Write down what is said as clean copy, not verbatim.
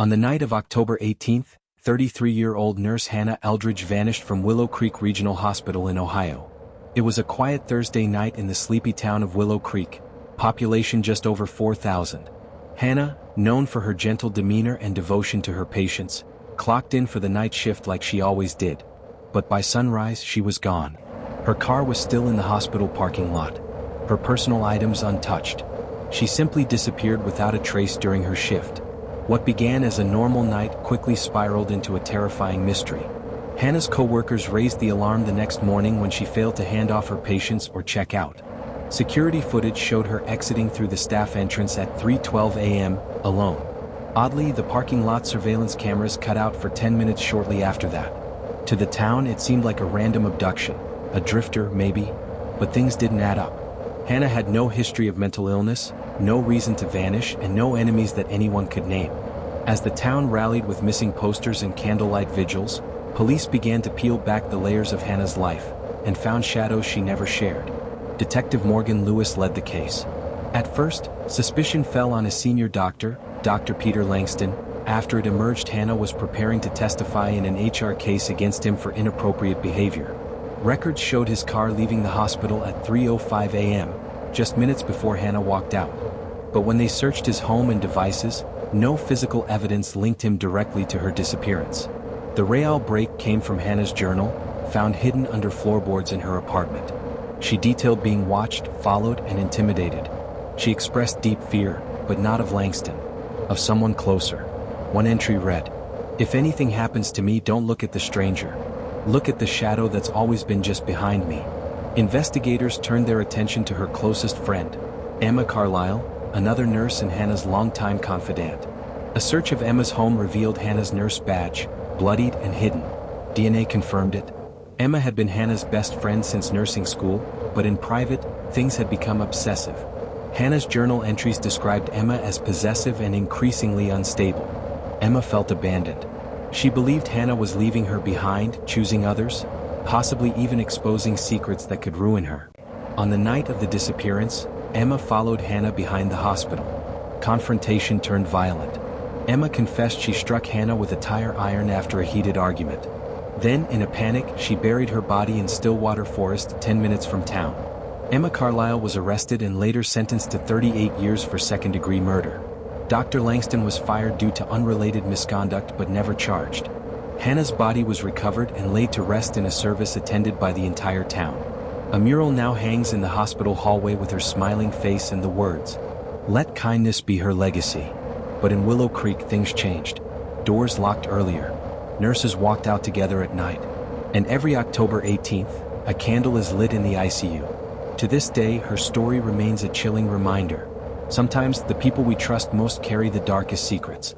On the night of October 18, 33-year-old nurse Hannah Eldridge vanished from Willow Creek Regional Hospital in Ohio. It was a quiet Thursday night in the sleepy town of Willow Creek, population just over 4,000. Hannah, known for her gentle demeanor and devotion to her patients, clocked in for the night shift like she always did. But by sunrise she was gone. Her car was still in the hospital parking lot, her personal items untouched. She simply disappeared without a trace during her shift. What began as a normal night quickly spiraled into a terrifying mystery. Hannah's co-workers raised the alarm the next morning when she failed to hand off her patients or check out. Security footage showed her exiting through the staff entrance at 3:12 a.m., alone. Oddly, the parking lot surveillance cameras cut out for 10 minutes shortly after that. To the town, it seemed like a random abduction, a drifter maybe, but things didn't add up. Hannah had no history of mental illness, no reason to vanish, and no enemies that anyone could name. As the town rallied with missing posters and candlelight vigils, police began to peel back the layers of Hannah's life, and found shadows she never shared. Detective Morgan Lewis led the case. At first, suspicion fell on a senior doctor, Dr. Peter Langston, after it emerged Hannah was preparing to testify in an HR case against him for inappropriate behavior. Records showed his car leaving the hospital at 3:05 a.m., just minutes before Hannah walked out. But when they searched his home and devices, no physical evidence linked him directly to her disappearance. The real break came from Hannah's journal, found hidden under floorboards in her apartment. She detailed being watched, followed, and intimidated. She expressed deep fear, but not of Langston, of someone closer. One entry read, "If anything happens to me, don't look at the stranger. Look at the shadow that's always been just behind me." Investigators turned their attention to her closest friend, Emma Carlisle, another nurse and Hannah's longtime confidant. A search of Emma's home revealed Hannah's nurse badge, bloodied and hidden. DNA confirmed it. Emma had been Hannah's best friend since nursing school, but in private, things had become obsessive. Hannah's journal entries described Emma as possessive and increasingly unstable. Emma felt abandoned. She believed Hannah was leaving her behind, choosing others, possibly even exposing secrets that could ruin her. On the night of the disappearance, Emma followed Hannah behind the hospital. Confrontation turned violent. Emma confessed she struck Hannah with a tire iron after a heated argument. Then, in a panic, she buried her body in Stillwater Forest, 10 minutes from town. Emma Carlisle was arrested and later sentenced to 38 years for second-degree murder. Dr. Langston was fired due to unrelated misconduct but never charged. Hannah's body was recovered and laid to rest in a service attended by the entire town. A mural now hangs in the hospital hallway with her smiling face and the words, "Let kindness be her legacy." But in Willow Creek things changed. Doors locked earlier. Nurses walked out together at night. And every October 18th, a candle is lit in the ICU. To this day, her story remains a chilling reminder. Sometimes the people we trust most carry the darkest secrets.